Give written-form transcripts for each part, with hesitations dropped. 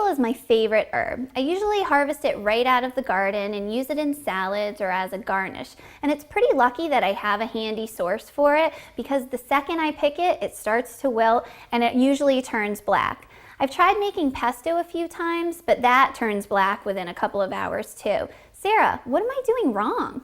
Basil is my favorite herb. I usually harvest it right out of the garden and use it in salads or as a garnish. And it's pretty lucky that I have a handy source for it because the second I pick it, it starts to wilt and it usually turns black. I've tried making pesto a few times, but that turns black within a couple of hours too. Sarah, what am I doing wrong?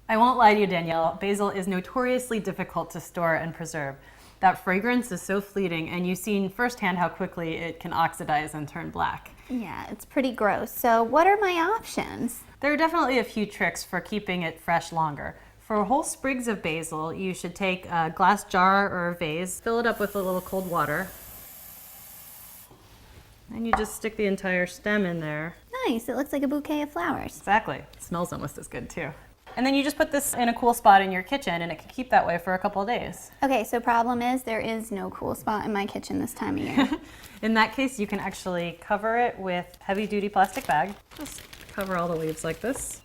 I won't lie to you, Danielle, basil is notoriously difficult to store and preserve. That fragrance is so fleeting, and you've seen firsthand how quickly it can oxidize and turn black. Yeah, it's pretty gross. So what are my options? There are definitely a few tricks for keeping it fresh longer. For whole sprigs of basil, you should take a glass jar or a vase, fill it up with a little cold water, and you just stick the entire stem in there. Nice, it looks like a bouquet of flowers. Exactly. It smells almost as good too. And then you just put this in a cool spot in your kitchen and it can keep that way for a couple of days. Okay, so problem is there is no cool spot in my kitchen this time of year. In that case, you can actually cover it with heavy-duty plastic bag. Just cover all the leaves like this.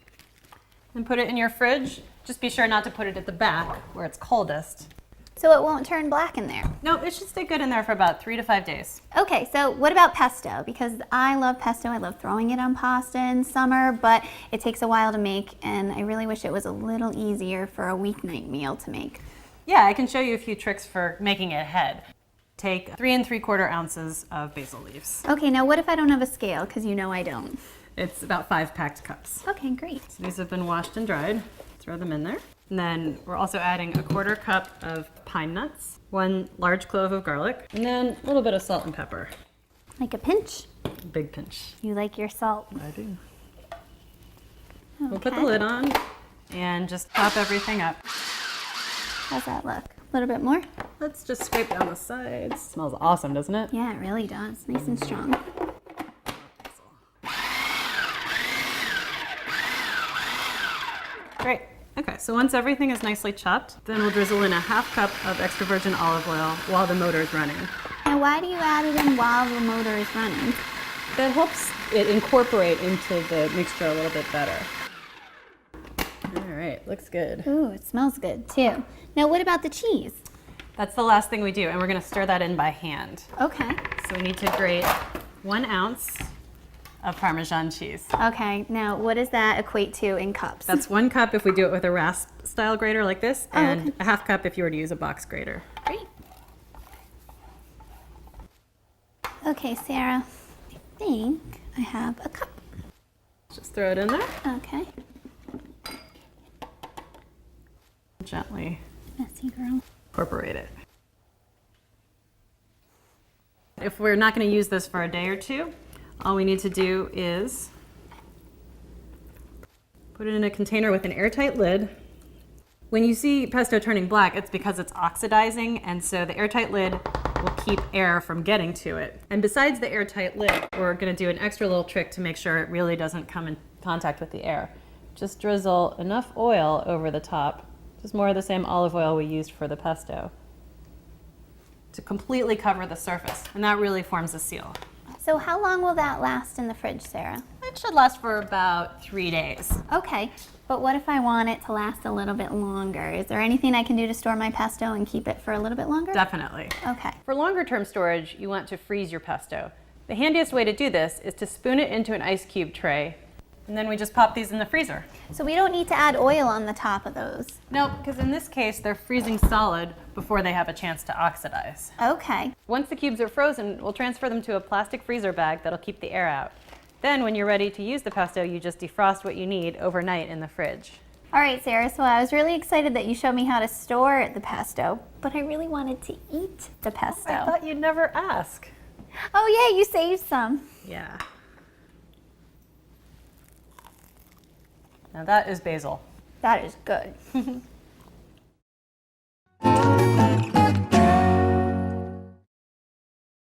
And put it in your fridge. Just be sure not to put it at the back where it's coldest. So it won't turn black in there? No, it should stay good in there for about 3 to 5 days. Okay, so what about pesto? Because I love pesto, I love throwing it on pasta in summer, but it takes a while to make and I really wish it was a little easier for a weeknight meal to make. Yeah, I can show you a few tricks for making it ahead. Take 3 3/4 ounces of basil leaves. Okay, now what if I don't have a scale? Because you know I don't. It's about 5 packed cups. Okay, great. So these have been washed and dried. Throw them in there. And then we're also adding a 1/4 cup of pine nuts, 1 large clove of garlic, and then a little bit of salt and pepper. Like a pinch? A big pinch. You like your salt? I do. Okay. We'll put the lid on and just pop everything up. How's that look? A little bit more? Let's just scrape down the sides. Smells awesome, doesn't it? Yeah, it really does. Nice and strong. Great. Okay, so once everything is nicely chopped, then we'll drizzle in a 1/2 cup of extra virgin olive oil while the motor is running. And why do you add it in while the motor is running? That helps it incorporate into the mixture a little bit better. All right, looks good. Ooh, it smells good too. Now what about the cheese? That's the last thing we do, and we're gonna stir that in by hand. Okay. So we need to grate 1 ounce of Parmesan cheese. Okay, now what does that equate to in cups? That's 1 cup if we do it with a rasp style grater like this, and okay. a 1/2 cup if you were to use a box grater. Great. Okay, Sarah, I think I have a cup. Just throw it in there. Okay. Gently Messy girl. incorporate it. If we're not going to use this for a day or two, all we need to do is put it in a container with an airtight lid. When you see pesto turning black, it's because it's oxidizing, and so the airtight lid will keep air from getting to it. And besides the airtight lid, we're going to do an extra little trick to make sure it really doesn't come in contact with the air. Just drizzle enough oil over the top, just more of the same olive oil we used for the pesto, to completely cover the surface, and that really forms a seal. So how long will that last in the fridge, Sarah? It should last for about 3 days. Okay, but what if I want it to last a little bit longer? Is there anything I can do to store my pesto and keep it for a little bit longer? Definitely. Okay. For longer term storage, you want to freeze your pesto. The handiest way to do this is to spoon it into an ice cube tray, and then we just pop these in the freezer. So we don't need to add oil on the top of those? No, because in this case, they're freezing solid before they have a chance to oxidize. Okay. Once the cubes are frozen, we'll transfer them to a plastic freezer bag that'll keep the air out. Then when you're ready to use the pesto, you just defrost what you need overnight in the fridge. All right, Sarah, so I was really excited that you showed me how to store the pesto, but I really wanted to eat the pesto. I thought you'd never ask. Oh yeah, you saved some. Yeah. Now that is basil. That is good.